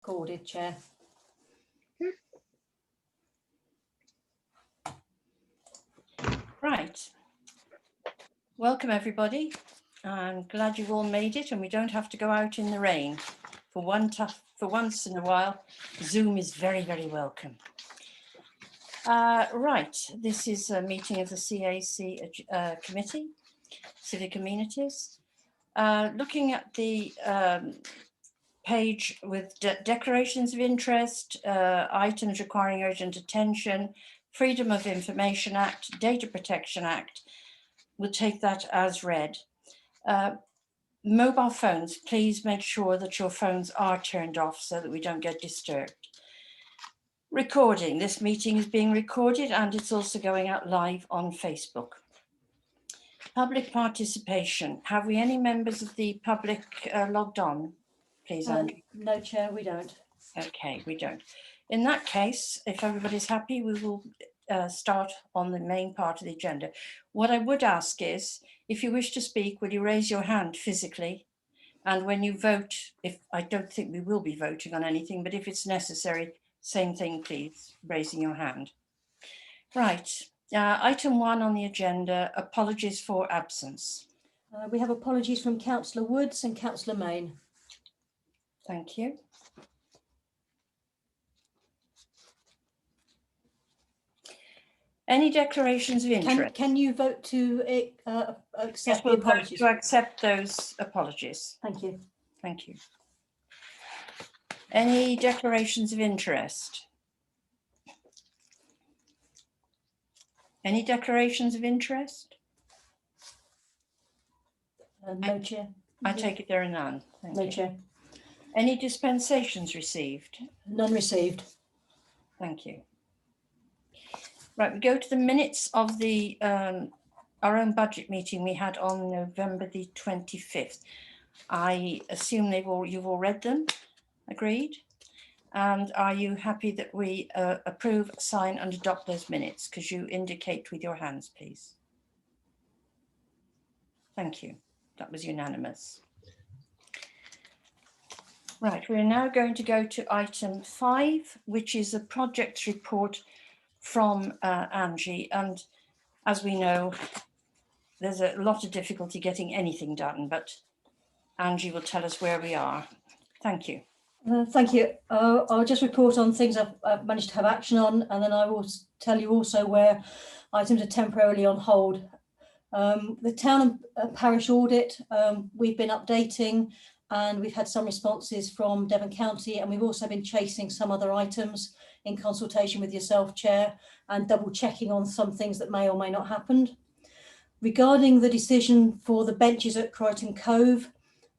recorded, Chair. Right. Welcome, everybody. I'm glad you've all made it and we don't have to go out in the rain. For once in a while, Zoom is very, very welcome. Right, this is a meeting of the CAC committee, Civic Amenities. Looking at the page with declarations of interest, items requiring urgent attention, Freedom of Information Act, Data Protection Act, we'll take that as read. Mobile phones, please make sure that your phones are turned off so that we don't get disturbed. Recording, this meeting is being recorded and it's also going out live on Facebook. Public participation, have we any members of the public logged on, please, Andrew? No, Chair, we don't. Okay, we don't. In that case, if everybody's happy, we will start on the main part of the agenda. What I would ask is, if you wish to speak, will you raise your hand physically? And when you vote, if I don't think we will be voting on anything, but if it's necessary, same thing, please, raising your hand. Right, item 1 on the agenda, apologies for absence. We have apologies from Councillor Woods and Councillor Main. Thank you. Any declarations of interest? Can you vote to accept the Yes, apologies? to accept those apologies. Thank you. Thank you. Any declarations of interest? Any declarations of interest? No, Chair. I take it there are none. Thank No, you. Chair. Any dispensations received? None received. Thank you. Right, we go to the minutes of the our own budget meeting we had on November the 25th. I assume you've all read them, agreed? And are you happy that we approve, sign and adopt those minutes? Because you indicate with your hands, please. Thank you. That was unanimous. Right, we're now going to go to item 5, which is a project report from Angie. And as we know, there's a lot of difficulty getting anything done, but Angie will tell us where we are. Thank you. Thank you. I'll just report on things I've managed to have action on, and then I will tell you also where items are temporarily on hold. The town and parish audit, we've been updating and we've had some responses from Devon County, and we've also been chasing some other items in consultation with yourself, Chair, and double checking on some things that may or may not happened. Regarding the decision for the benches at Croydon Cove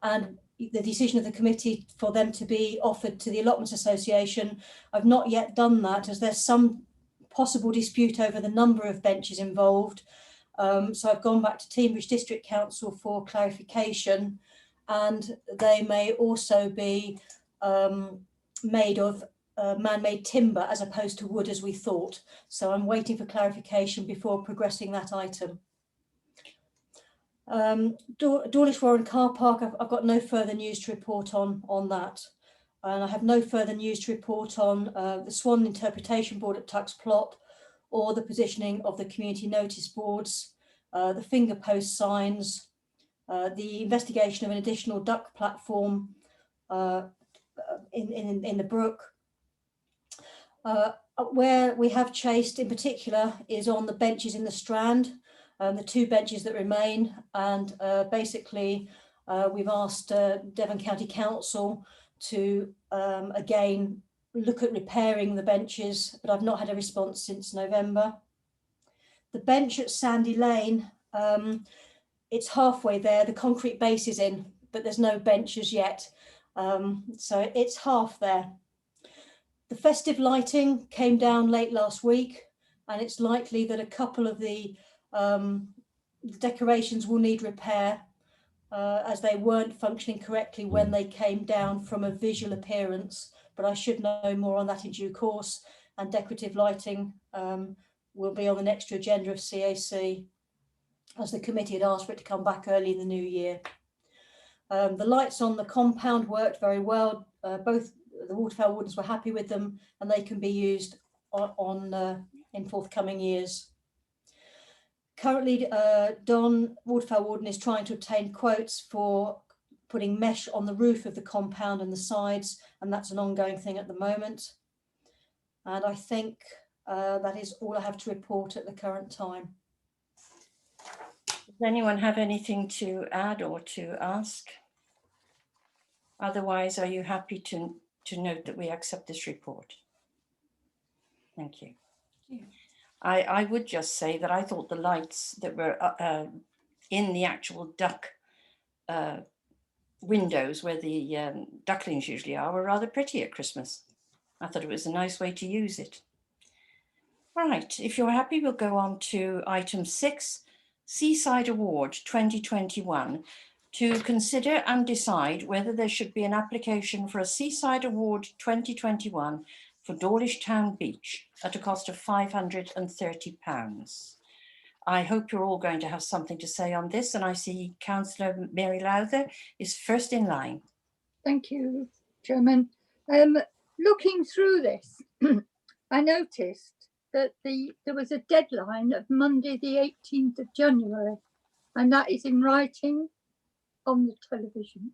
and the decision of the committee for them to be offered to the Allotments Association, I've not yet done that as there's some possible dispute over the number of benches involved. So I've gone back to Teignbridge District Council for clarification, and they may also be made of man-made timber as opposed to wood as we thought. So I'm waiting for clarification before progressing that item. Dawlish Warren Car Park, I've got no further news to report on that. And I have no further news to report on the Swan Interpretation Board at Tuck's Plot, or the positioning of the community notice boards, the finger post signs, the investigation of an additional duck platform in the brook. Where we have chased in particular is on the benches in the Strand, the 2 benches that remain, and basically we've asked Devon County Council to again look at repairing the benches, but I've not had a response since November. The bench at Sandy Lane, it's halfway there, the concrete base is in, but there's no benches yet, so it's half there. The festive lighting came down late last week, and it's likely that a couple of the decorations will need repair as they weren't functioning correctly when they came down from a visual appearance, but I should know more on that in due course, and decorative lighting will be on the next agenda of CAC, as the committee had asked for it to come back early in the new year. The lights on the compound worked very well. Both the waterfowl wardens were happy with them, and they can be used in forthcoming years. Currently, Don, waterfowl warden, is trying to obtain quotes for putting mesh on the roof of the compound and the sides, and that's an ongoing thing at the moment. And I think that is all I have to report at the current time. Does anyone have anything to add or to ask? Otherwise, are you happy to note that we accept this report? Thank you. I would just say that I thought the lights that were in the actual duck windows where the ducklings usually are were rather pretty at Christmas. I thought it was a nice way to use it. Right, if you're happy, we'll go on to item 6, Seaside Award 2021, to consider and decide whether there should be an application for a Seaside Award 2021 for Dawlish Town Beach at a cost of £530. I hope you're all going to have something to say on this, and I see Councillor Mary Lowther is first in line. Thank you, Chairman. Looking through this, I noticed that there was a deadline of Monday the 18th of January, and that is in writing on the television.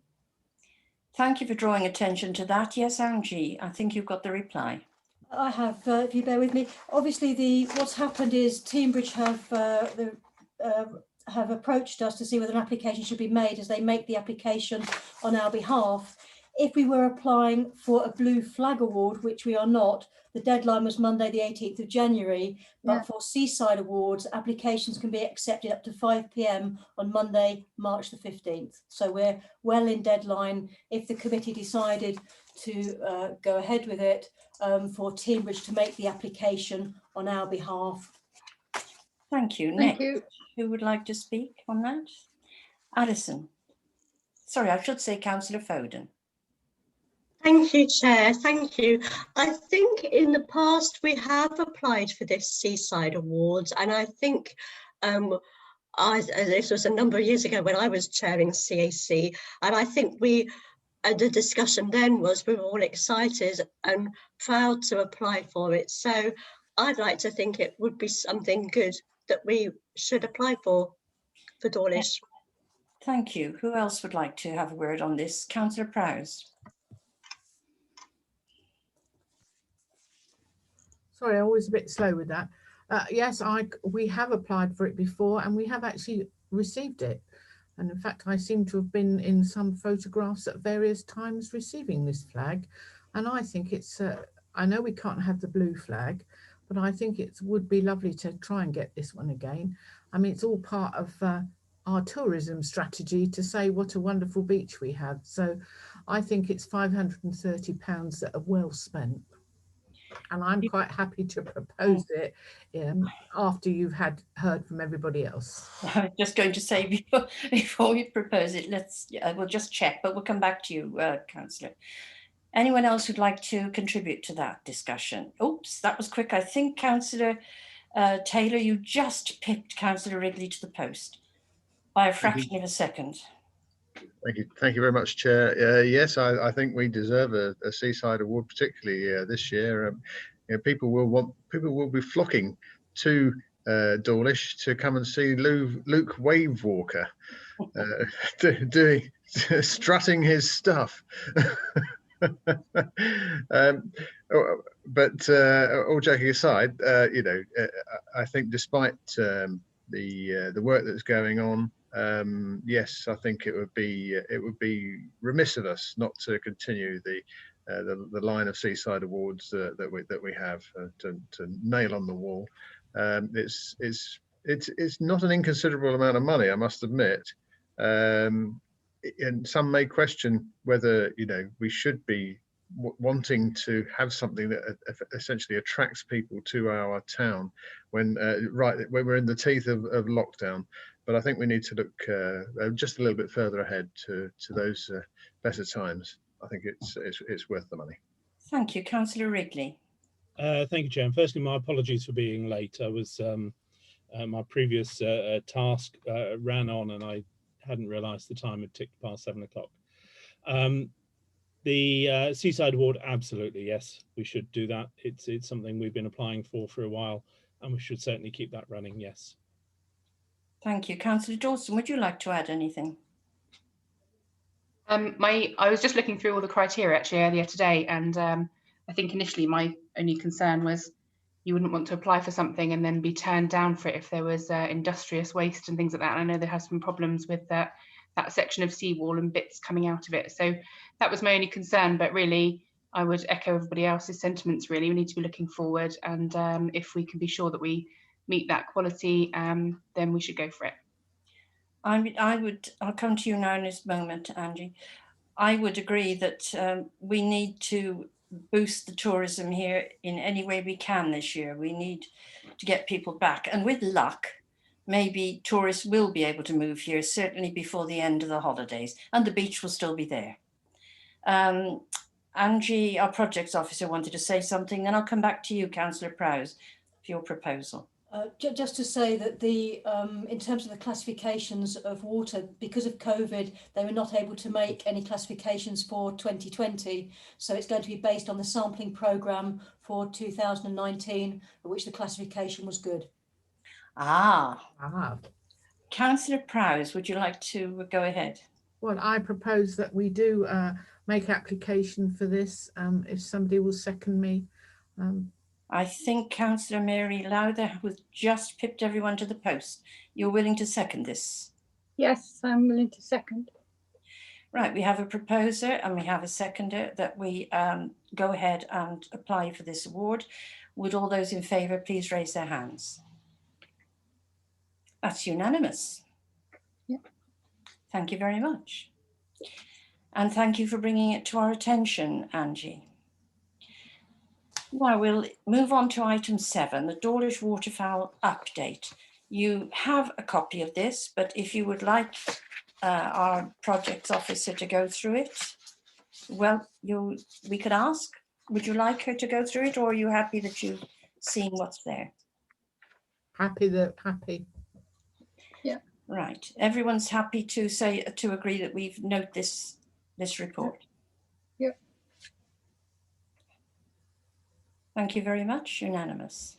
Thank you for drawing attention to that. Yes, Angie, I think you've got the reply. I have, if you bear with me. Obviously, what's happened is Teambridge have approached us to see whether an application should be made, as they make the application on our behalf. If we were applying for a Blue Flag Award, which we are not, the deadline was Monday the 18th of January, but for Seaside Awards, applications can be accepted up to 5 p.m. on Monday, March the 15th. So we're well in deadline if the committee decided to go ahead with it, for Teambridge to make the application on our behalf. Thank you. Thank Next, you. who would like to speak on that? Alison. Sorry, I should say Councillor Foden. Thank you, Chair. Thank you. I think in the past we have applied for this Seaside Awards, and I think this was a number of years ago when I was chairing CAC, and I think the discussion then was we were all excited and proud to apply for it. So I'd like to think it would be something good that we should apply for Dawlish. Thank you. Who else would like to have a word on this? Councillor Prowse. Sorry, I'm always a bit slow with that. Yes, we have applied for it before, and we have actually received it. And in fact, I seem to have been in some photographs at various times receiving this flag. And I think it's, I know we can't have the blue flag, but I think it would be lovely to try and get this one again. I mean, it's all part of our tourism strategy to say what a wonderful beach we have. So I think it's £530 that are well spent. And I'm quite happy to propose it after you've heard from everybody else. I'm just going to say before we propose it, we'll just check, but we'll come back to you, Councillor. Anyone else who'd like to contribute to that discussion? Oops, that was quick. I think Councillor Taylor, you just picked Councillor Wrigley to the post by a fraction of a second. Thank you very much, Chair. Yes, I think we deserve a Seaside Award, particularly this year. People will be flocking to Dawlish to come and see Luke Wavewalker strutting his stuff. But all joking aside, I think despite the work that's going on, yes, I think it would be remiss of us not to continue the line of Seaside Awards that we have to nail on the wall. It's not an inconsiderable amount of money, I must admit, and some may question whether we should be wanting to have something that essentially attracts people to our town when we're in the teeth of lockdown. But I think we need to look just a little bit further ahead to those better times. I think it's worth the money. Thank you, Councillor Wrigley. Thank you, Chair. And firstly, my apologies for being late. I was my previous task ran on, and I hadn't realised the time had ticked past 7 o'clock. The Seaside Award, absolutely, yes, we should do that. It's something we've been applying for a while, and we should certainly keep that running, yes. Thank you. Councillor Dawson, would you like to add anything? I was just looking through all the criteria actually earlier today, and I think initially my only concern was you wouldn't want to apply for something and then be turned down for it if there was industrious waste and things like that. And I know there has been problems with that section of seawall and bits coming out of it. So that was my only concern, but really I would echo everybody else's sentiments. Really, we need to be looking forward, and if we can be sure that we meet that quality, then we should go for it. I'll come to you now in this moment, Angie. I would agree that we need to boost the tourism here in any way we can this year. We need to get people back, and with luck, maybe tourists will be able to move here, certainly before the end of the holidays, and the beach will still be there. Angie, our projects officer, wanted to say something, then I'll come back to you, Councillor Prowse, for your proposal. Just to say that the in terms of the classifications of water, because of COVID, they were not able to make any classifications for 2020. So it's going to be based on the sampling programme for 2019, which the classification was good. Councillor Prowse, would you like to go ahead? Well, I propose that we do make application for this, if somebody will second me. I think Councillor Mary Lowther, who just pipped everyone to the post. You're willing to second this? Yes, I'm willing to second. Right, we have a proposer and we have a seconder that we go ahead and apply for this award. Would all those in favour please raise their hands? That's unanimous. Yeah. Thank you very much. And thank you for bringing it to our attention, Angie. Now we'll move on to item 7, the Dawlish waterfowl update. You have a copy of this, but if you would like our projects officer to go through it, well, we could ask, would you like her to go through it, or are you happy that you've seen what's there? Happy. Yeah. Right, everyone's happy to agree that we've noted this report. Yeah. Thank you very much. Unanimous.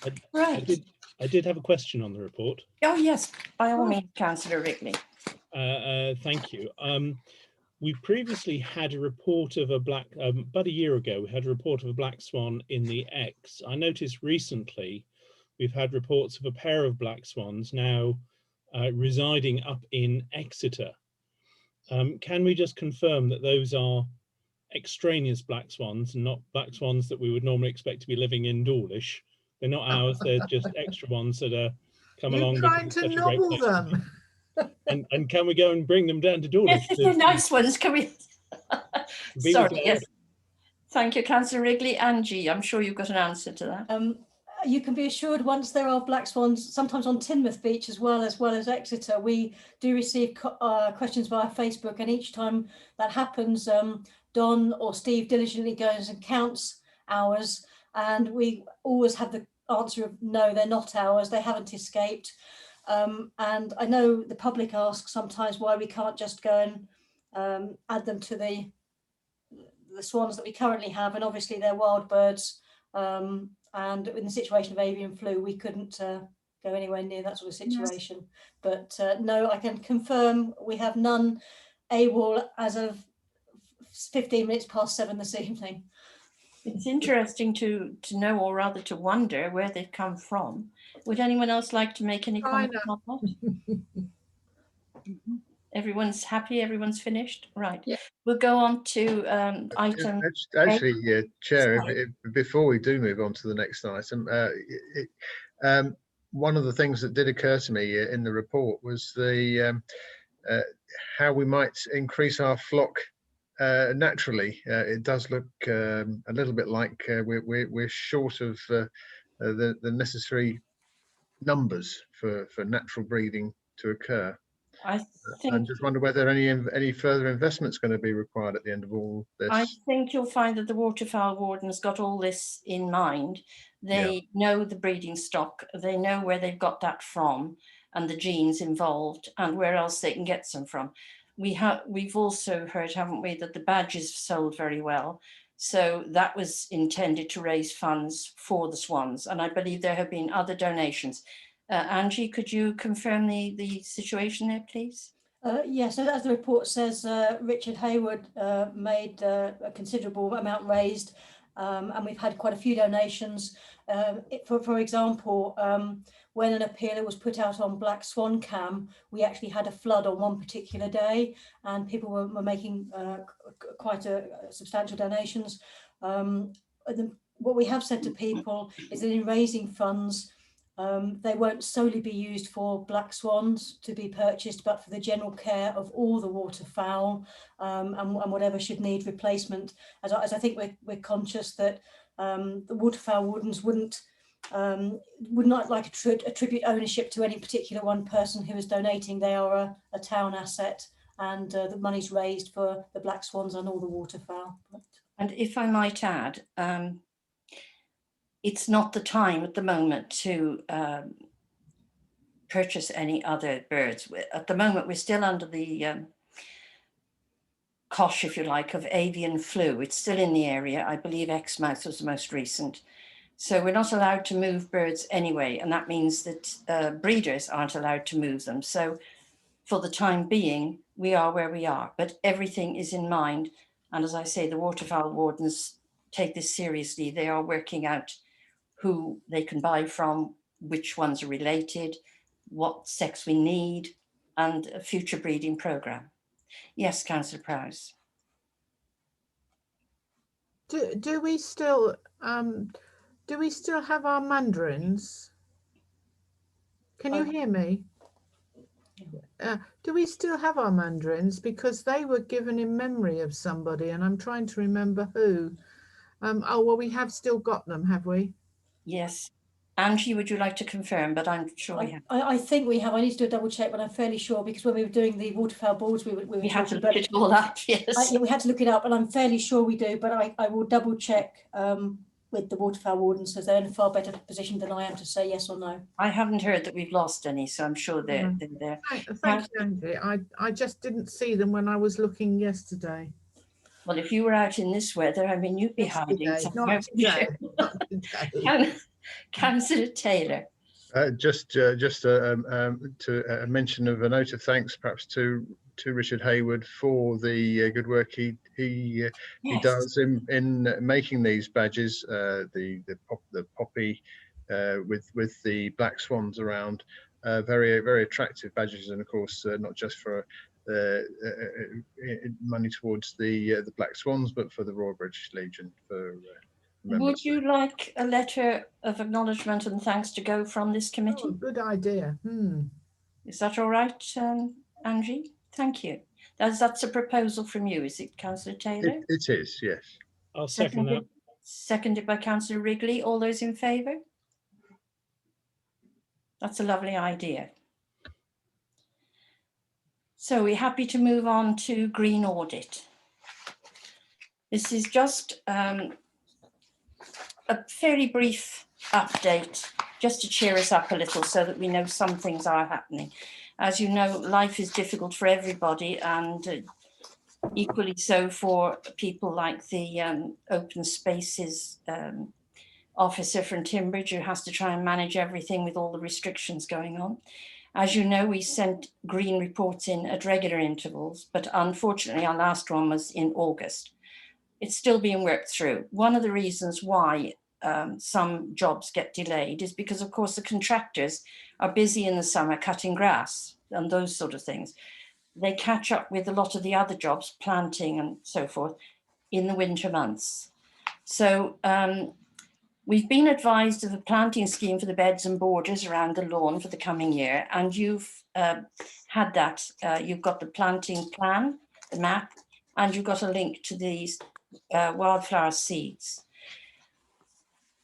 I did have a question on the report. Oh yes, by all means, Councillor Wrigley. Thank you. We previously had a report of a about a year ago, we had a report of a black swan in the Exe. I noticed recently we've had reports of a pair of black swans now residing up in Exeter. Can we just confirm that those are extraneous black swans and not black swans that we would normally expect to be living in Dawlish? They're not ours, they're just extra ones that are come along. You're trying to nobble them. And can we go and bring them down to Dawlish? Yes, they're nice ones, can we? Sorry, yes. Thank you, Councillor Wrigley. Angie, I'm sure you've got an answer to that. You can be assured once there are black swans, sometimes on Teignmouth Beach as well as Exeter, we do receive questions via Facebook, and each time that happens, Don or Steve diligently goes and counts ours, and we always have the answer of no, they're not ours, they haven't escaped. And I know the public asks sometimes why we can't just go and add them to the swans that we currently have, and obviously they're wild birds. And in the situation of avian flu, we couldn't go anywhere near that sort of situation. Yes. But no, I can confirm we have none AWOL as of 15 minutes past 7 this evening. It's interesting to know, or rather to wonder, where they've come from. Would anyone else like to make any comment on that? Everyone's happy, everyone's finished? Right. Yeah. We'll go on to item... Actually, Chair, before we do move on to the next item, one of the things that did occur to me in the report was the how we might increase our flock naturally. It does look a little bit like we're short of the necessary numbers for natural breeding to occur. I just wonder whether any further investment's going to be required at the end of all this. I think you'll find that the waterfowl warden's got all this in mind. They know the breeding stock, they know where they've got that from and the genes involved and where else they can get some from. we've also heard, haven't we, that the badges sold very well. So that was intended to raise funds for the swans. And I believe there have been other donations. Angie, could you confirm the situation there, please? Yes, so as the report says, Richard Hayward made a considerable amount raised, and we've had quite a few donations. For example, when an appealer was put out on Black Swan Cam, we actually had a flood on one particular day, and people were making quite substantial donations. What we have said to people is that in raising funds, they won't solely be used for black swans to be purchased, but for the general care of all the waterfowl, and whatever should need replacement. As I think we're conscious that the waterfowl wardens would not like to attribute ownership to any particular one person who is donating. They are a town asset, and the money's raised for the black swans and all the waterfowl. And if I might add, it's not the time at the moment to purchase any other birds. At the moment, we're still under the cosh, if you like, of avian flu. It's still in the area. I believe Exmouth was the most recent. So we're not allowed to move birds anyway, and that means that breeders aren't allowed to move them. So for the time being, we are where we are, but everything is in mind. And as I say, the waterfowl wardens take this seriously. They are working out who they can buy from, which ones are related, what sex we need, and a future breeding programme. Yes, Councillor Prowse. Do we still have our mandarins? Can you hear me? Do we still have our mandarins? Because they were given in memory of somebody, and I'm trying to remember who. Oh, well, we have still got them, have we? Yes. Angie, would you like to confirm? But I'm sure we have. I think we have. I need to do a double check, but I'm fairly sure, because when we were doing the waterfowl boards, we had to look it all up. Yes. We had to look it up, and I'm fairly sure we do. But I will double check with the waterfowl wardens, so they're in a far better position than I am to say yes or no. I haven't heard that we've lost any, so I'm sure they're there. Thank you, Angie. I just didn't see them when I was looking yesterday. Well, if you were out in this weather, I mean, you'd be hiding somewhere. Councillor Taylor. Just to mention of a note of thanks, perhaps to Richard Hayward for the good work he does in making these badges, the poppy with the black swans around, very attractive badges, and of course not just for money towards the black swans, but for the Royal British Legion. Would you like a letter of acknowledgement and thanks to go from this committee? Oh, good idea. Is that all right, Angie? Thank you. That's a proposal from you, is it, Councillor Taylor? It is, yes. I'll second that. Seconded by Councillor Wrigley. All those in favour? That's a lovely idea. So we're happy to move on to green audit. This is just a fairly brief update, just to cheer us up a little so that we know some things are happening. As you know, life is difficult for everybody, and equally so for people like the open spaces officer from Timbridge, who has to try and manage everything with all the restrictions going on. As you know, we sent green reports in at regular intervals, but unfortunately our last one was in August. It's still being worked through. One of the reasons why some jobs get delayed is because, of course, the contractors are busy in the summer cutting grass and those sort of things. They catch up with a lot of the other jobs, planting and so forth, in the winter months. So we've been advised of a planting scheme for the beds and borders around the lawn for the coming year, and you've had that. You've got the planting plan, the map, and you've got a link to these wildflower seeds.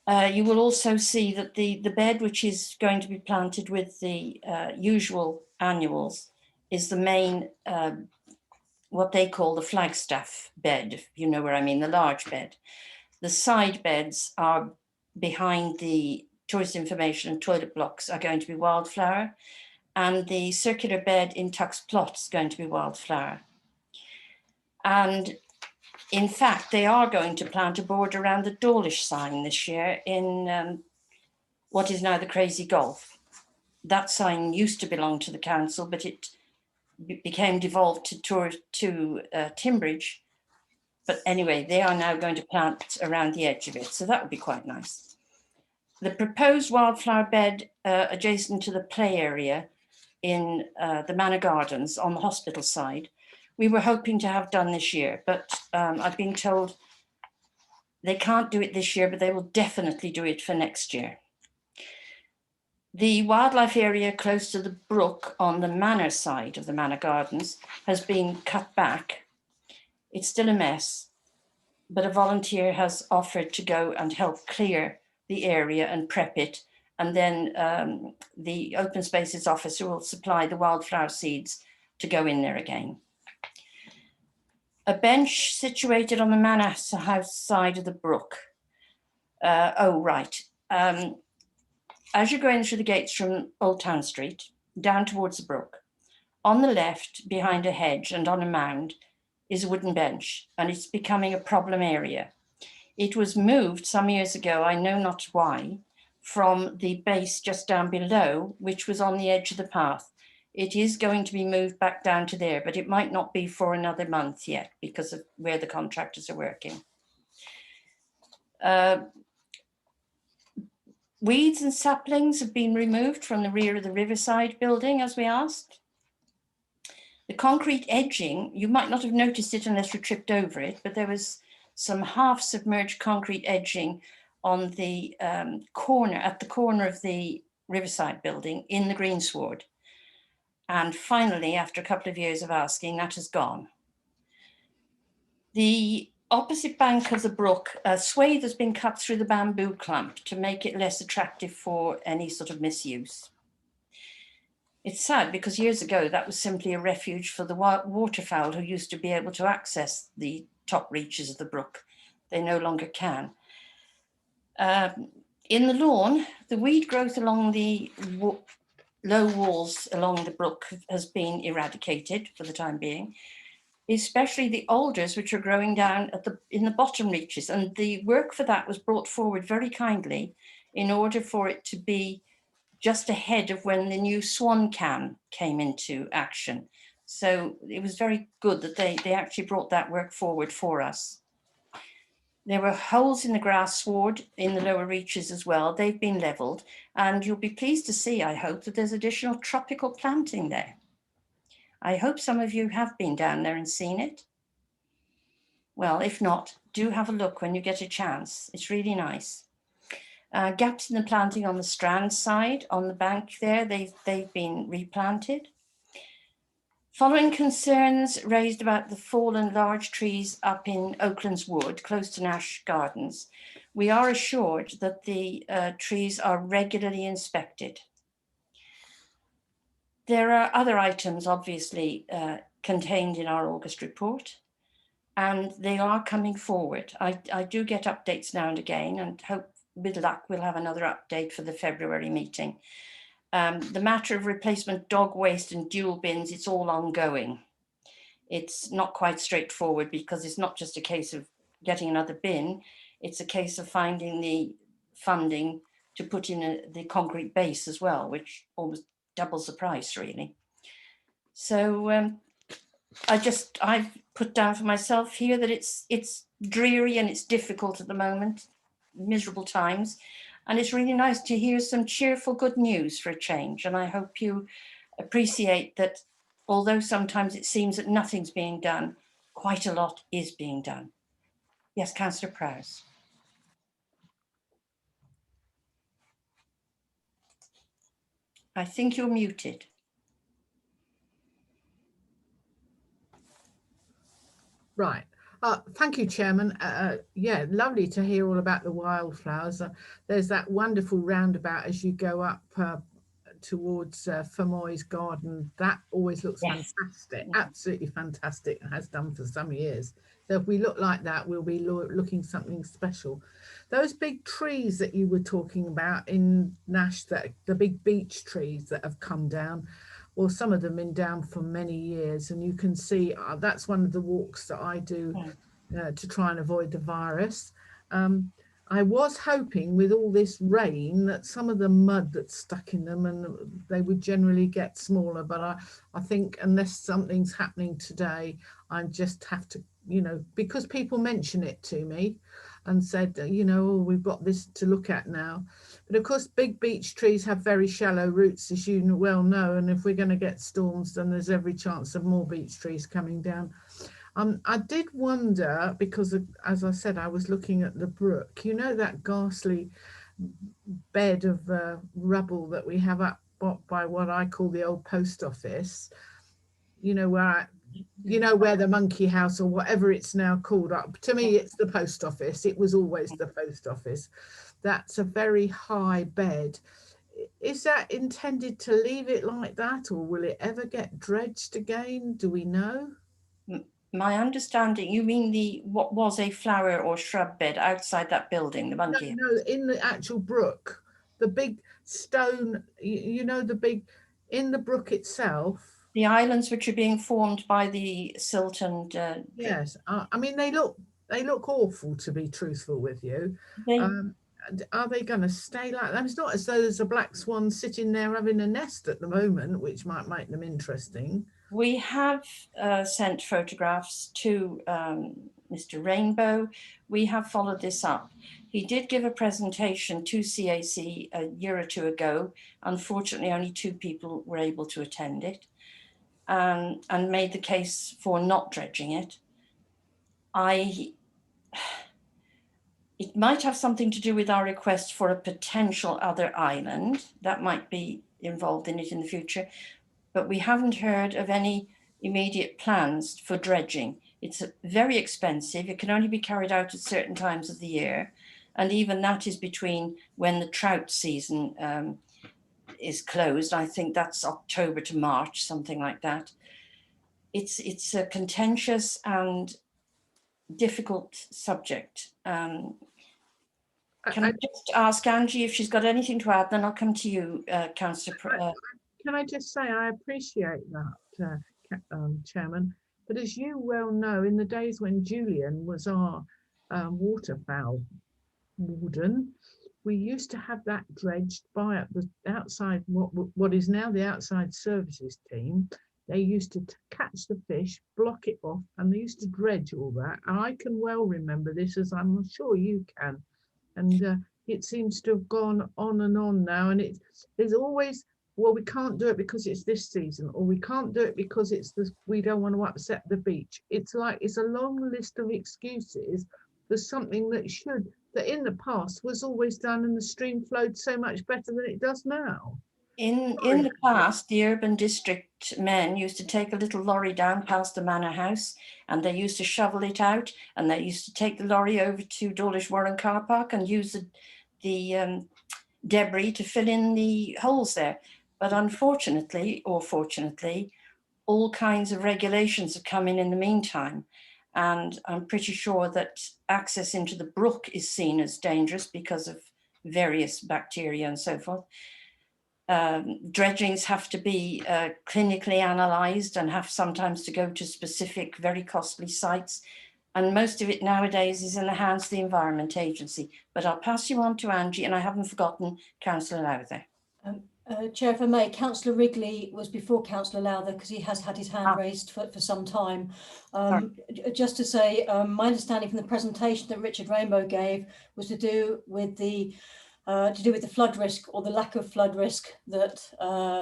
You will also see that the bed, which is going to be planted with the usual annuals, is the main, what they call the Flagstaff bed, if you know where I mean, the large bed. The side beds are behind the tourist information and toilet blocks are going to be wildflower. and the circular bed in Tuck's Plot is going to be wildflower. And in fact, they are going to plant a border around the Dawlish sign this year in what is now the Crazy Golf. That sign used to belong to the council, but it became devolved to Timbridge. But anyway, they are now going to plant around the edge of it, so that would be quite nice. The proposed wildflower bed adjacent to the play area in the Manor Gardens on the hospital side, we were hoping to have done this year, but I've been told they can't do it this year, but they will definitely do it for next year. The wildlife area close to the brook on the manor side of the Manor Gardens has been cut back. It's still a mess, but a volunteer has offered to go and help clear the area and prep it. And then the open spaces officer will supply the wildflower seeds to go in there again. A bench situated on the manor house side of the brook. As you're going through the gates from Old Town Street, down towards the brook, on the left, behind a hedge and on a mound, is a wooden bench, and it's becoming a problem area. It was moved some years ago, I know not why, from the base just down below, which was on the edge of the path. It is going to be moved back down to there, but it might not be for another month yet because of where the contractors are working. Weeds and saplings have been removed from the rear of the Riverside building, as we asked. The concrete edging, you might not have noticed it unless you tripped over it, but there was some half submerged concrete edging on the corner, at the corner of the Riverside building in the greensward. And finally, after a couple of years of asking, that has gone. The opposite bank of the brook, a swathe has been cut through the bamboo clump to make it less attractive for any sort of misuse. It's sad because years ago that was simply a refuge for the waterfowl who used to be able to access the top reaches of the brook. They no longer can. In the lawn, the weed growth along the low walls along the brook has been eradicated for the time being, especially the alders which are growing down in the bottom reaches. And the work for that was brought forward very kindly in order for it to be just ahead of when the new Swan Can came into action. So it was very good that they actually brought that work forward for us. There were holes in the grass sward in the lower reaches as well. They've been levelled, and you'll be pleased to see, I hope, that there's additional tropical planting there. I hope some of you have been down there and seen it. Well, if not, do have a look when you get a chance. It's really nice. Gaps in the planting on the Strand side, on the bank there, they've been replanted. Following concerns raised about the fallen large trees up in Oaklands Wood, close to Nash Gardens, we are assured that the trees are regularly inspected. There are other items, obviously, contained in our August report, and they are coming forward. I do get updates now and again, and hope with luck we'll have another update for the February meeting. The matter of replacement dog waste and dual bins, it's all ongoing. It's not quite straightforward because it's not just a case of getting another bin, it's a case of finding the funding to put in the concrete base as well, which almost doubles the price really. So I've put down for myself here that it's dreary and it's difficult at the moment, miserable times. And it's really nice to hear some cheerful good news for a change. And I hope you appreciate that although sometimes it seems that nothing's being done, quite a lot is being done. Yes, Councillor Prowse. I think you're muted. Right. Thank you, Chairman. Yeah, lovely to hear all about the wildflowers. There's that wonderful roundabout as you go up towards Fermoy's garden. That always looks fantastic, absolutely fantastic, and has done for some years. So if we look like that, we'll be looking something special. Those big trees that you were talking about in Nash, that the big beech trees that have come down, or some of them been down for many years, and you can see that's one of the walks that I do to try and avoid the virus. I was hoping with all this rain that some of the mud that's stuck in them and they would generally get smaller, but I think unless something's happening today, I just have to, you know, because people mention it to me and said, you know, oh, we've got this to look at now. But of course, big beech trees have very shallow roots, as you well know, and if we're going to get storms, then there's every chance of more beech trees coming down. I did wonder, because as I said, I was looking at the brook, you know, that ghastly bed of rubble that we have up by what I call the old post office, you know, where the monkey house or whatever it's now called up. To me, it's the post office. It was always the post office. That's a very high bed. Is that intended to leave it like that, or will it ever get dredged again? Do we know? My understanding, you mean what was a flower or shrub bed outside that building, the monkey? No, in the actual brook, the big stone, you know, in the brook itself. The islands which are being formed by the silt and yes, I mean they look awful, to be truthful with you. Are they going to stay like that? It's not as though there's a black swan sitting there having a nest at the moment, which might make them interesting. We have sent photographs to Mr. Rainbow. We have followed this up. He did give a presentation to CAC a year or two ago. Unfortunately, only 2 people were able to attend it, and made the case for not dredging it. It might have something to do with our request for a potential other island that might be involved in it in the future. But we haven't heard of any immediate plans for dredging. It's very expensive. It can only be carried out at certain times of the year. And even that is between when the trout season is closed. I think that's October to March, something like that. It's a contentious and difficult subject. Can I just ask Angie if she's got anything to add, then I'll come to you, Councillor. Can I just say I appreciate that, Chairman, but as you well know, in the days when Julian was our waterfowl warden, we used to have that dredged by at the outside, what is now the outside services team. They used to catch the fish, block it off, and they used to dredge all that. And I can well remember this, as I'm sure you can. And it seems to have gone on and on now, and there's always, well, we can't do it because it's this season, or we can't do it because we don't want to upset the beach. It's like it's a long list of excuses for something that in the past was always done, and the stream flowed so much better than it does now. In the past, the urban district men used to take a little lorry down past the manor house, and they used to shovel it out, and they used to take the lorry over to Dawlish Warren car park and use the debris to fill in the holes there. But unfortunately, or fortunately, all kinds of regulations have come in the meantime. And I'm pretty sure that access into the brook is seen as dangerous because of various bacteria and so forth. Dredgings have to be clinically analysed and have sometimes to go to specific, very costly sites. And most of it nowadays is in the hands of the Environment Agency. But I'll pass you on to Angie, and I haven't forgotten Councillor Lowther. Chair, if I may, Councillor Wrigley was before Councillor Lowther because he has had his hand raised for some time. Just to say, my understanding from the presentation that Richard Rainbow gave was to do with the flood risk, or the lack of flood risk that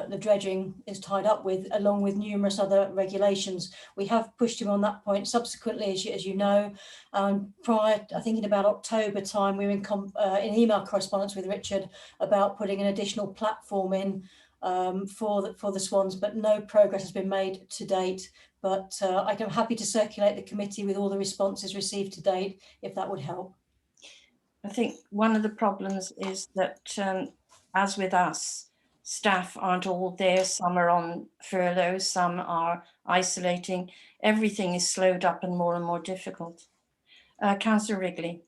the dredging is tied up with, along with numerous other regulations. We have pushed him on that point subsequently, as you know. Prior, I think in about October time, we were in email correspondence with Richard about putting an additional platform in for the swans, but no progress has been made to date. But I'm happy to circulate the committee with all the responses received to date, if that would help. I think one of the problems is that, as with us, staff aren't all there. Some are on furlough, some are isolating. everything is slowed up and more difficult. Councillor Wrigley.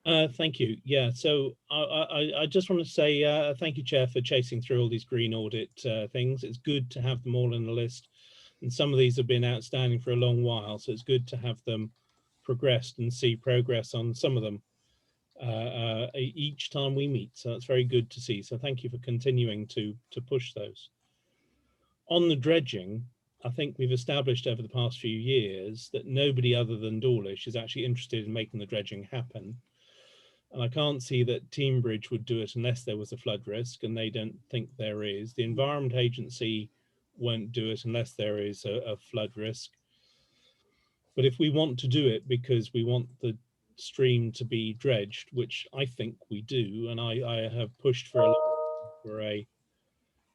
Thank you. Yeah, so I just want to say thank you, Chair, for chasing through all these green audit things. It's good to have them all in the list, and some of these have been outstanding for a long while, so it's good to have them progressed and see progress on some of them each time we meet. So that's very good to see. So thank you for continuing to push those. On the dredging, I think we've established over the past few years that nobody other than Dawlish is actually interested in making the dredging happen. And I can't see that Teambridge would do it unless there was a flood risk, and they don't think there is. The Environment Agency won't do it unless there is a flood risk. But if we want to do it because we want the stream to be dredged, which I think we do, and I have pushed for a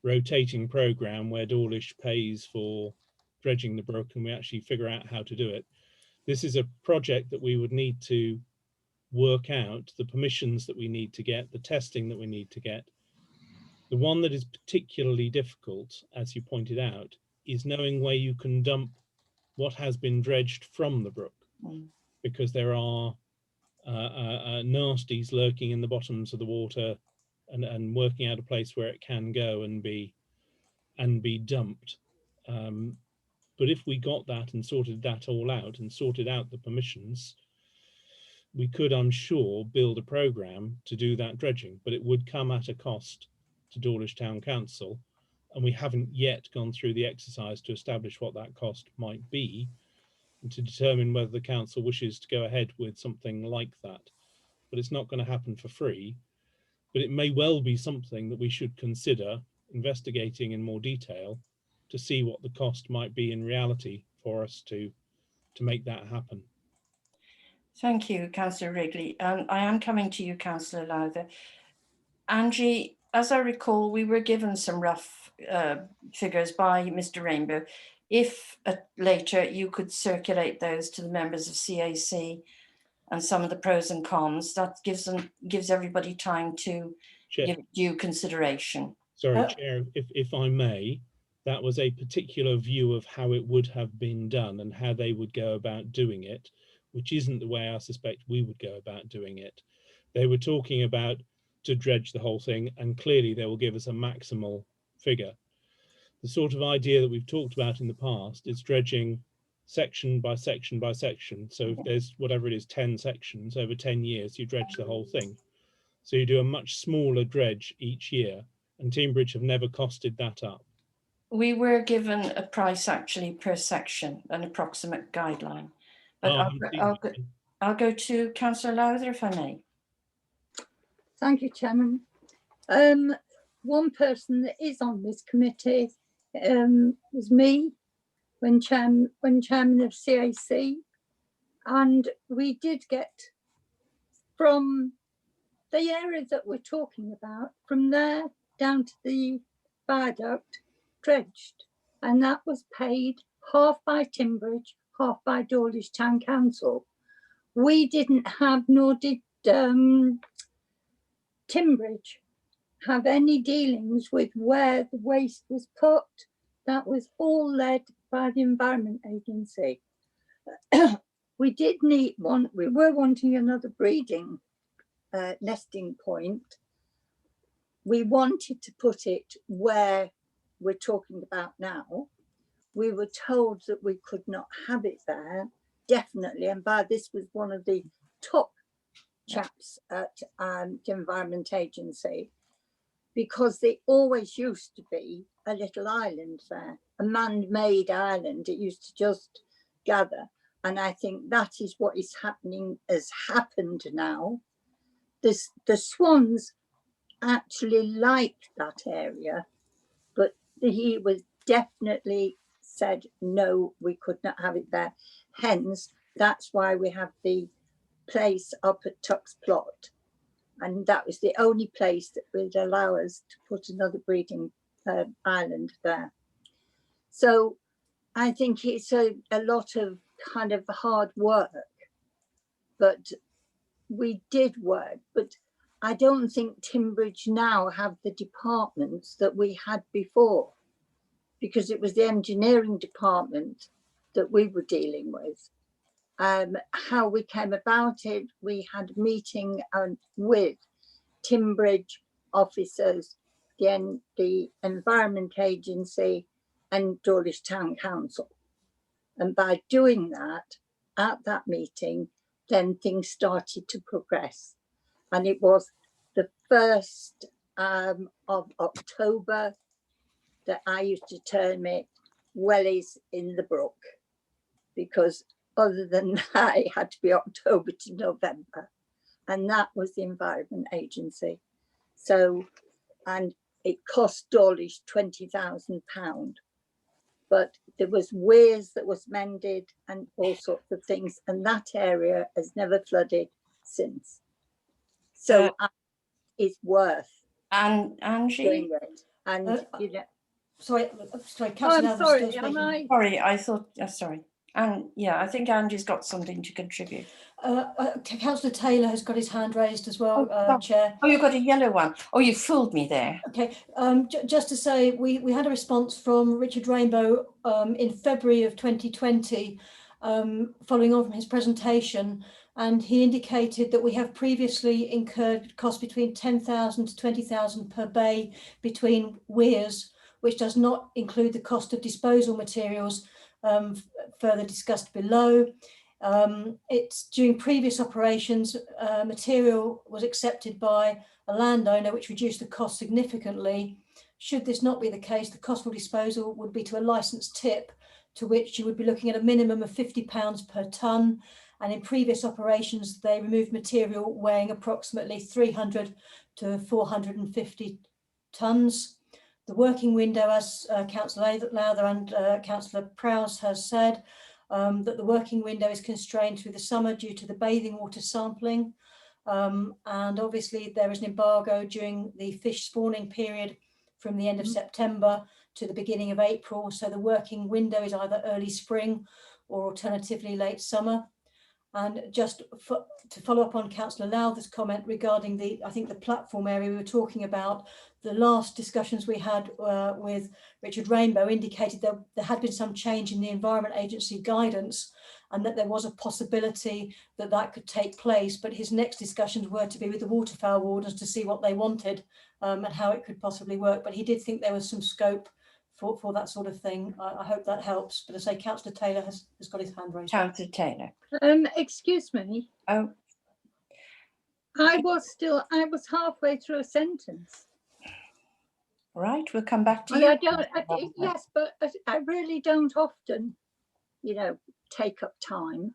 rotating program where Dawlish pays for dredging the brook and we actually figure out how to do it. This is a project that we would need to work out the permissions that we need to get, the testing that we need to get. The one that is particularly difficult, as you pointed out, is knowing where you can dump what has been dredged from the brook, because there are nasties lurking in the bottoms of the water and working out a place where it can go and be dumped. But if we got that and sorted that all out and sorted out the permissions, we could, I'm sure, build a programme to do that dredging, but it would come at a cost to Dawlish Town Council, and we haven't yet gone through the exercise to establish what that cost might be and to determine whether the council wishes to go ahead with something like that. But it's not going to happen for free, but it may well be something that we should consider investigating in more detail to see what the cost might be in reality for us to make that happen. Thank you, Councillor Wrigley. I am coming to you, Councillor Lowther. Angie, as I recall, we were given some rough figures by Mr. Rainbow. If later you could circulate those to the members of CAC and some of the pros and cons, that gives everybody time to give due consideration. Sorry, Chair, if I may, that was a particular view of how it would have been done and how they would go about doing it, which isn't the way I suspect we would go about doing it. They were talking about to dredge the whole thing, and clearly they will give us a maximal figure. The sort of idea that we've talked about in the past is dredging section by section by section. So if there's whatever it is, 10 sections over 10 years, you dredge the whole thing. So you do a much smaller dredge each year, and Teambridge have never costed that up. We were given a price actually per section, an approximate guideline. But I'll go to Councillor Lowther, if I may. Thank you, Chairman. One person that is on this committee was me when chairman of CAC, and we did get from the area that we're talking about, from there down to the viaduct, dredged, and that was paid half by Teambridge, half by Dawlish Town Council. We didn't have, nor did Teambridge have any dealings with where the waste was put. That was all led by the Environment Agency. We were wanting another breeding nesting point. We wanted to put it where we're talking about now. We were told that we could not have it there, definitely, and by this was one of the top chaps at the Environment Agency, because there always used to be a little island there, a man-made island. It used to just gather, and I think that is what is happening, has happened now. The swans actually like that area, but he was definitely said no, we could not have it there. Hence, that's why we have the place up at Tuck's Plot, and that was the only place that would allow us to put another breeding island there. So I think it's a lot of kind of hard work, but we did work. But I don't think Teambridge now have the departments that we had before, because it was the engineering department that we were dealing with. How we came about it, we had a meeting with Timbridge officers, the Environment Agency and Dawlish Town Council. And by doing that, at that meeting, then things started to progress. And it was the 1st of October that I used to term it wellies in the brook, because other than that, it had to be October to November. And that was the Environment Agency. So, and it cost Dawlish £20,000. But there was weirs that was mended and all sorts of things. And that area has never flooded since. So it's worth Angie? doing it. And, you know, Sorry, I'm Councillor sorry, am I? Sorry, I thought, sorry. And yeah, I think Angie's got something to contribute. Councillor Taylor has got his hand raised as well, Chair. Oh, you've got a yellow one. Oh, you fooled me there. Okay, just to say, we had a response from Richard Rainbow in February of 2020, following on from his presentation, and he indicated that we have previously incurred costs between 10,000 to 20,000 per bay between weirs, which does not include the cost of disposal materials, further discussed below. It's during previous operations, material was accepted by a landowner, which reduced the cost significantly. Should this not be the case, the cost for disposal would be to a licensed tip, to which you would be looking at a minimum of £50 per tonne. And in previous operations, they removed material weighing approximately 300 to 450 tonnes. The working window, as Councillor Lowther and Councillor Prowse has said, that the working window is constrained through the summer due to the bathing water sampling. And obviously there is an embargo during the fish spawning period from the end of September to the beginning of April. So the working window is either early spring or alternatively late summer. And just to follow up on Councillor Lowther's comment regarding I think the platform area we were talking about, the last discussions we had with Richard Rainbow indicated that there had been some change in the Environment Agency guidance and that there was a possibility that that could take place. But his next discussions were to be with the waterfowl wardens to see what they wanted and how it could possibly work. But he did think there was some scope for that sort of thing. I hope that helps. But I say Councillor Taylor has got his hand raised. Councillor Taylor. Excuse me. Oh. I was halfway through a sentence. Right, we'll come back to And you. Yes, but I really don't often, you know, take up time.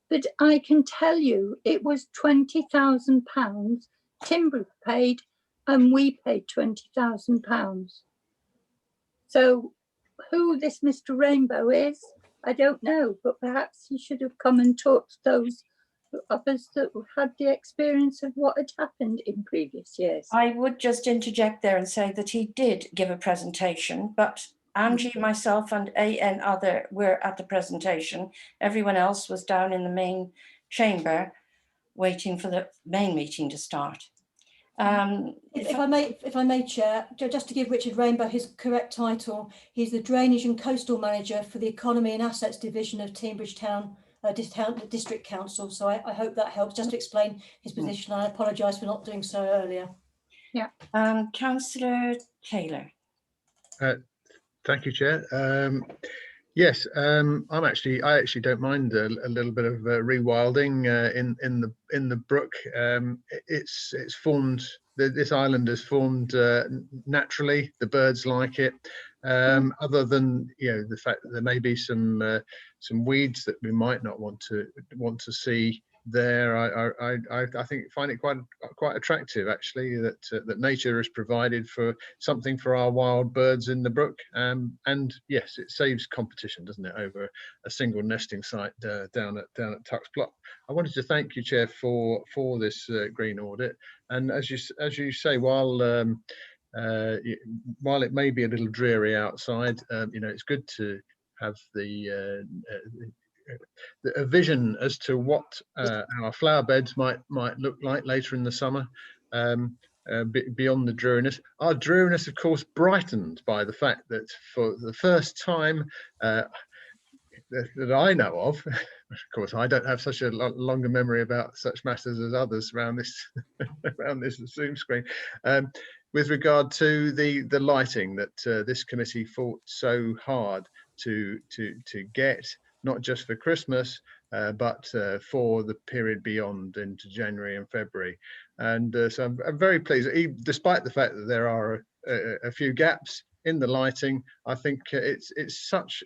But I can tell you it was £20,000 Timbridge paid and we paid £20,000. So who this Mr. Rainbow is, I don't know, but perhaps he should have come and talked to those of us that had the experience of what had happened in previous years. I would just interject there and say that he did give a presentation, but Angie, myself and AN other were at the presentation. Everyone else was down in the main chamber waiting for the main meeting to start. If I may, Chair, just to give Richard Rainbow his correct title, he's the Drainage and Coastal Manager for the Economy and Assets Division of Timbridge Town District Council. So I hope that helps, just to explain his position. I apologise for not doing so earlier. Yeah. Councillor Taylor. Thank you, Chair. Yes, I actually don't mind a little bit of rewilding in the brook. It's formed. This island is formed naturally. The birds like it. Other than the fact that there may be some weeds that we might not want to see there, I find it quite attractive actually that nature has provided for something for our wild birds in the brook, and yes, it saves competition, doesn't it, over a single nesting site down at Tuck's Block. I wanted to thank you, Chair, for this green audit, and as you say, while it may be a little dreary outside, it's good to have a vision as to what our flower beds might look like later in the summer, beyond the dreariness. Our dreariness, of course, brightened by the fact that for the first time that I know of, of course, I don't have such a longer memory about such matters as others around this around this Zoom screen. With regard to the lighting that this committee fought so hard to get, not just for Christmas, but for the period beyond into January and February. And so I'm very pleased, despite the fact that there are a few gaps in the lighting. I think it's such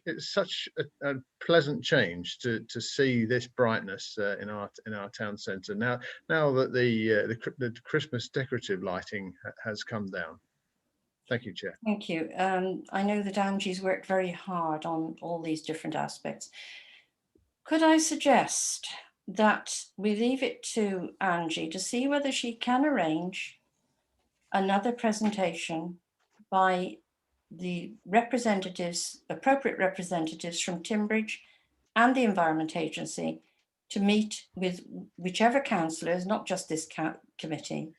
a pleasant change to see this brightness in our town centre now that the Christmas decorative lighting has come down. Thank you, Chair. Thank you. I know that Angie's worked very hard on all these different aspects. Could I suggest that we leave it to Angie to see whether she can arrange another presentation by the representatives, appropriate representatives from Timbridge and the Environment Agency to meet with whichever councillors, not just this committee,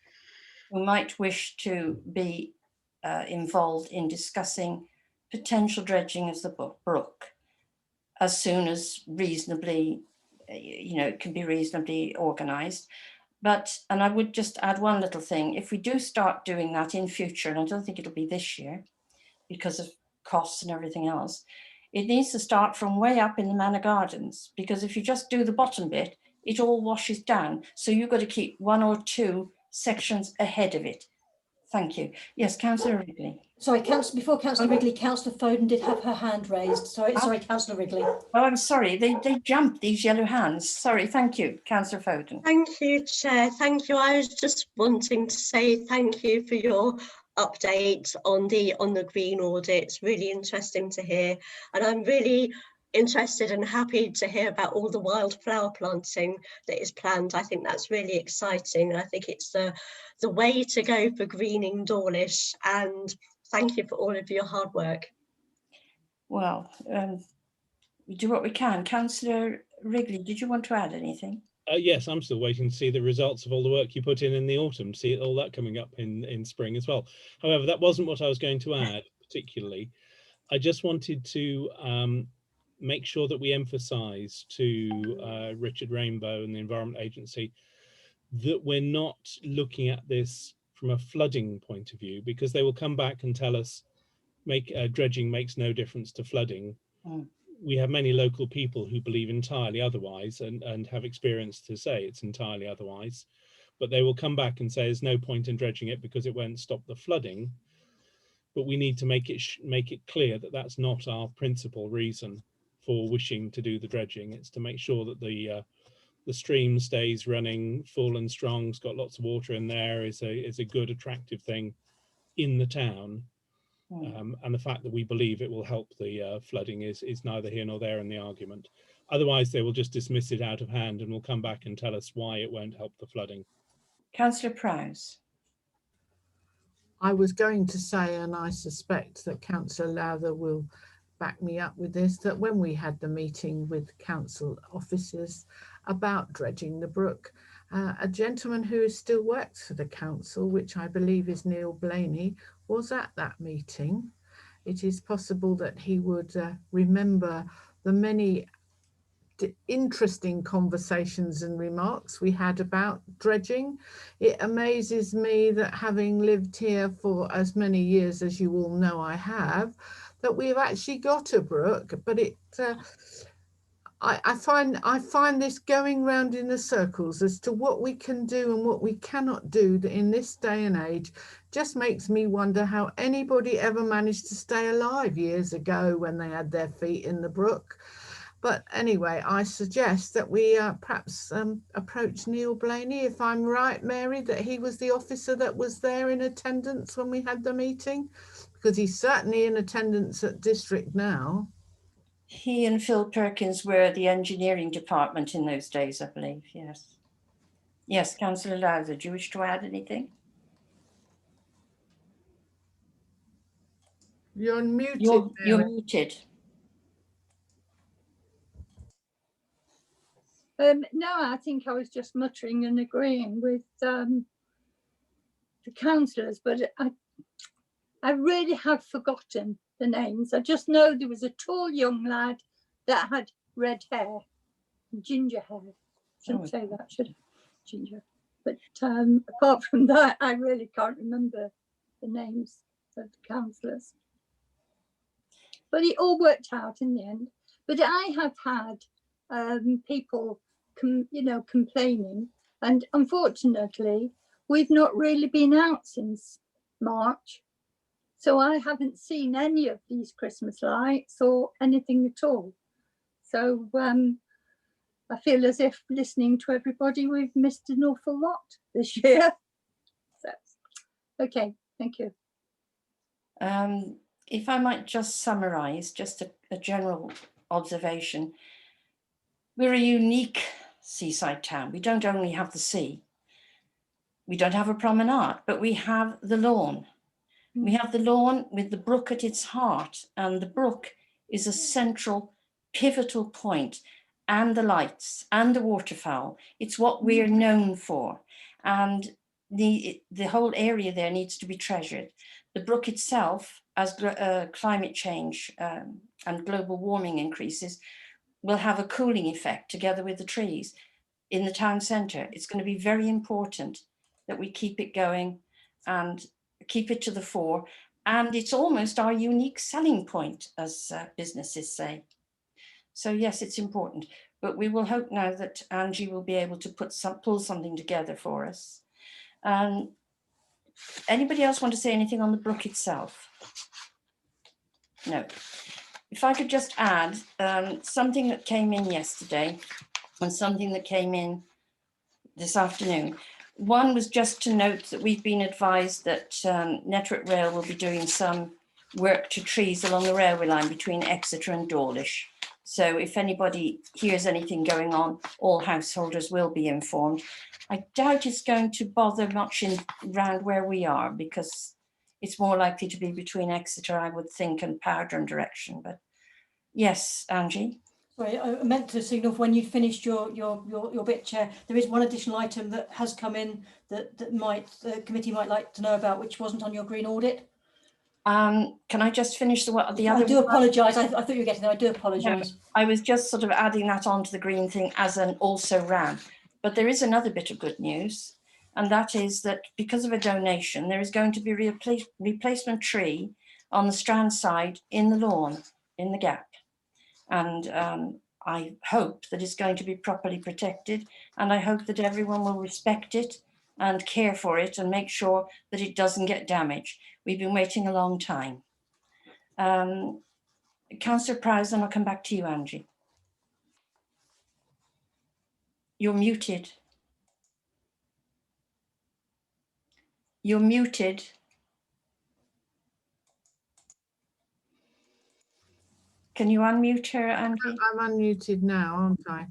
who might wish to be involved in discussing potential dredging of the brook as soon as reasonably, it can be reasonably organised. And I would just add one little thing, if we do start doing that in future, and I don't think it'll be this year because of costs and everything else, it needs to start from way up in the Manor Gardens, because if you just do the bottom bit, it all washes down. So you've got to keep 1 or 2 sections ahead of it. Thank you. Yes, Councillor Wrigley. Sorry, before Councillor Wrigley, Councillor Foden did have her hand raised. Sorry, Councillor Wrigley. Oh, I'm sorry. They jumped, these yellow hands. Sorry, thank you, Councillor Foden. Thank you, Chair. Thank you. I was just wanting to say thank you for your update on the green audit. It's really interesting to hear, and I'm really interested and happy to hear about all the wildflower planting that is planned. I think that's really exciting. I think it's the way to go for greening Dawlish, and thank you for all of your hard work. Well, we do what we can. Councillor Wrigley, did you want to add anything? Yes, I'm still waiting to see the results of all the work you put in the autumn, see all that coming up in spring as well. However, that wasn't what I was going to add particularly. I just wanted to make sure that we emphasise to Richard Rainbow and the Environment Agency that we're not looking at this from a flooding point of view, because they will come back and tell us dredging makes no difference to flooding. We have many local people who believe entirely otherwise and have experience to say it's entirely otherwise, but they will come back and say there's no point in dredging it because it won't stop the flooding. But we need to make it clear that that's not our principal reason for wishing to do the dredging. It's to make sure that the stream stays running full and strong, it's got lots of water in there, is a good attractive thing in the town. And the fact that we believe it will help the flooding is neither here nor there in the argument. Otherwise, they will just dismiss it out of hand and will come back and tell us why it won't help the flooding. Councillor Prowse. I was going to say, and I suspect that Councillor Lowther will back me up with this, that when we had the meeting with council officers about dredging the brook, a gentleman who still works for the council, which I believe is Neil Blaney, was at that meeting. It is possible that he would remember the many interesting conversations and remarks we had about dredging. It amazes me that, having lived here for as many years as you all know I have, that we've actually got a brook, but I find this going round in the circles as to what we can do and what we cannot do in this day and age. Just makes me wonder how anybody ever managed to stay alive years ago when they had their feet in the brook. But anyway, I suggest that we perhaps approach Neil Blaney, if I'm right, Mary, that he was the officer that was there in attendance when we had the meeting, because he's certainly in attendance at district now. He and Phil Perkins were the engineering department in those days, I believe, yes. Yes, Councillor Lowther, do you wish to add anything? You're unmuted. You're muted. No, I think I was just muttering and agreeing with the councillors, but I really have forgotten the names. I just know there was a tall young lad that had red hair, ginger hair. Shouldn't Oh. say that, should I? Ginger. But apart from that, I really can't remember the names of the councillors. But it all worked out in the end. But I have had people, complaining, and unfortunately, we've not really been out since March. So I haven't seen any of these Christmas lights or anything at all. So I feel as if listening to everybody, we've missed an awful lot this year. So, okay, thank you. If I might just summarise, just a general observation. We're a unique seaside town. We don't only have the sea. We don't have a promenade, but we have the lawn. We have the lawn with the brook at its heart, and the brook is a central, pivotal point, and the lights and the waterfowl. It's what we're known for, and the whole area there needs to be treasured. The brook itself, as climate change and global warming increases, will have a cooling effect together with the trees in the town centre. It's going to be very important that we keep it going and keep it to the fore. And it's almost our unique selling point, as businesses say. So yes, it's important. But we will hope now that Angie will be able to pull something together for us. Anybody else want to say anything on the brook itself? No. If I could just add something that came in yesterday and something that came in this afternoon. One was just to note that we've been advised that Network Rail will be doing some work to trees along the railway line between Exeter and Dawlish. So if anybody hears anything going on, all householders will be informed. I doubt it's going to bother much around where we are, because it's more likely to be between Exeter, I would think, and Powderham direction. But yes, Angie. Sorry, I meant to signal for when you finished your bit, Chair. There is one additional item that has come in that the committee might like to know about, which wasn't on your green audit. Can I just finish the other? I do apologise. I thought you were getting there. I do apologise. No, I was just sort of adding that onto the green thing as an also ran. But there is another bit of good news, and that is that because of a donation, there is going to be a replacement tree on the Strand side in the lawn, in the gap. And I hope that it's going to be properly protected, and I hope that everyone will respect it and care for it and make sure that it doesn't get damaged. We've been waiting a long time. Councillor Prowse, and I'll come back to you, Angie. You're muted. You're muted. Can you unmute her, Angie? I'm unmuted now, aren't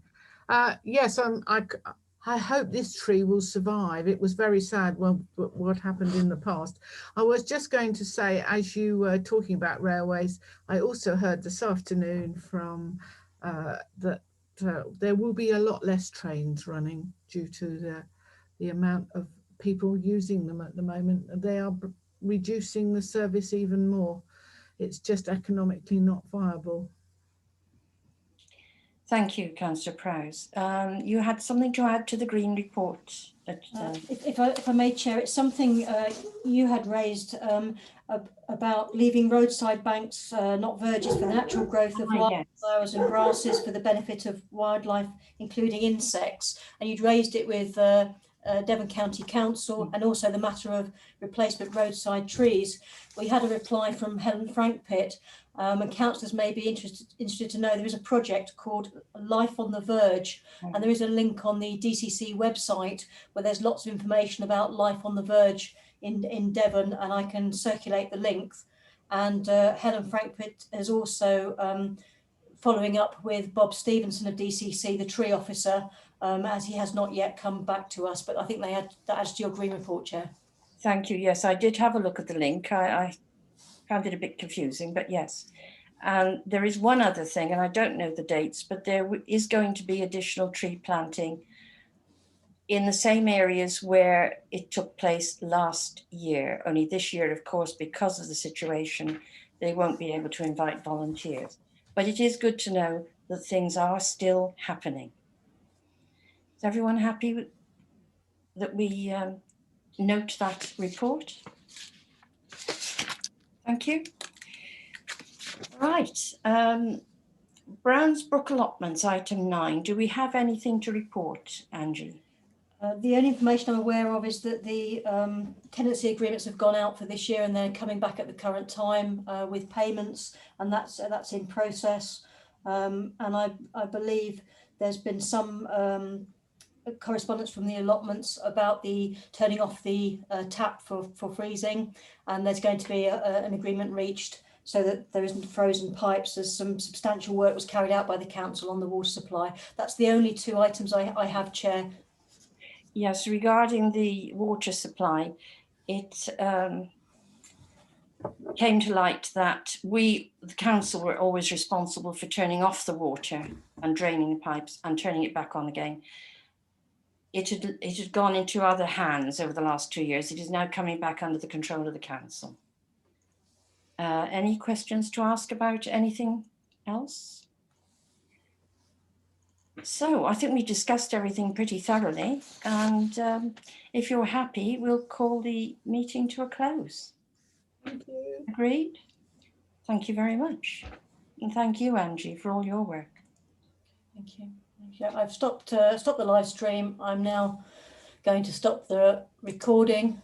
I? Yes, I hope this tree will survive. It was very sad what happened in the past. I was just going to say, as you were talking about railways, I also heard this afternoon from that there will be a lot less trains running due to the amount of people using them at the moment. They are reducing the service even more. It's just economically not viable. Thank you, Councillor Prowse. You had something to add to the Green Report. If I may, Chair, it's something you had raised about leaving roadside banks not verges for the natural growth of wildflowers and grasses for the benefit of wildlife, including insects. And you'd raised it with Devon County Council, and also the matter of replacement roadside trees. We had a reply from Helen Frankpit, and councillors may be interested to know there is a project called Life on the Verge, and there is a link on the DCC website where there's lots of information about Life on the Verge in Devon, and I can circulate the links. And Helen Frankpit is also following up with Bob Stevenson of DCC, the tree officer, as he has not yet come back to us, but I think that adds to your Green Report, Chair. Thank you. Yes, I did have a look at the link. I found it a bit confusing, but yes. And there is one other thing, and I don't know the dates, but there is going to be additional tree planting in the same areas where it took place last year. Only this year, of course, because of the situation, they won't be able to invite volunteers. But it is good to know that things are still happening. Is everyone happy that we note that report? Thank you. Right. Brownsbrook allotments, item 9. Do we have anything to report, Angie? The only information I'm aware of is that the tenancy agreements have gone out for this year and they're coming back at the current time with payments, and that's in process. And I believe there's been some correspondence from the allotments about the turning off the tap for freezing, and there's going to be an agreement reached so that there isn't frozen pipes, as some substantial work was carried out by the council on the water supply. That's the only 2 items I have, Chair. Yes, regarding the water supply, it came to light that we, the council, were always responsible for turning off the water and draining the pipes and turning it back on again. It had gone into other hands over the last 2 years. It is now coming back under the control of the council. Any questions to ask about anything else? So I think we discussed everything pretty thoroughly, and if you're happy, we'll call the meeting to a close. Thank you. Agreed? Thank you very much. And thank you, Angie, for all your work. Thank you. I've stopped the live stream. I'm now going to stop the recording.